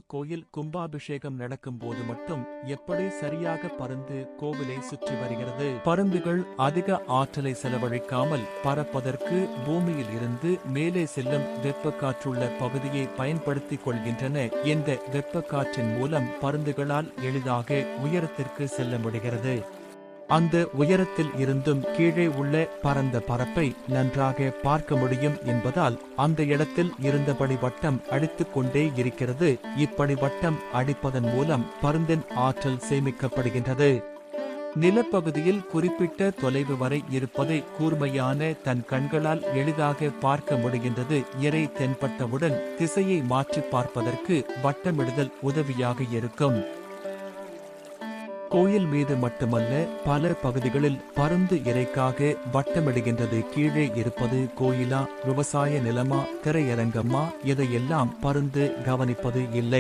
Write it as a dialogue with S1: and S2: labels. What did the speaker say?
S1: கோயில் கும்பாபிஷேகம் நடக்கும் போது மட்டும் எப்படி சரியாக பருந்து கோவிலை சுற்றி வருகிறது. பருந்துகள் அதிக ஆற்றலை செலவழிக்காமல் பறப்பதற்கு பூமியில் இருந்து மேலே செல்லும் வெப்பக்காற்றுள்ள பகுதியை பயன்படுத்திக் கொள்கின்றன. இந்த வெப்பக்காற்றின் மூலம் பருந்துகளால் எளிதாக உயரத்திற்கு செல்ல முடிகிறது. அந்த உயரத்தில் இருந்தும் கீழே உள்ள பரந்த பரப்பை நன்றாக பார்க்க முடியும் என்பதால் அந்த இடத்தில் இருந்தபடி வட்டம் அடித்துக் கொண்டே இருக்கிறது. இப்படி வட்டம் அடிப்பதன் மூலம் பருந்தின் ஆற்றல் சேமிக்கப்படுகின்றது. நிலப்பகுதியில் குறிப்பிட்ட தொலைவு வரை இருப்பதை கூர்மையான தன் கண்களால் எளிதாக பார்க்க முடிகின்றது. இரை தென்பட்டவுடன் திசையை மாற்றி பார்ப்பதற்கு வட்டமிடுதல் உதவியாக இருக்கும். கோயில் மீது மட்டுமல்ல, பல பகுதிகளில் பருந்து இறைக்காக வட்டமிடுகின்றது. கீழே இருப்பது கோயிலா, விவசாய நிலமா, திரையரங்கமா, இதையெல்லாம் பருந்து கவனிப்பது இல்லை.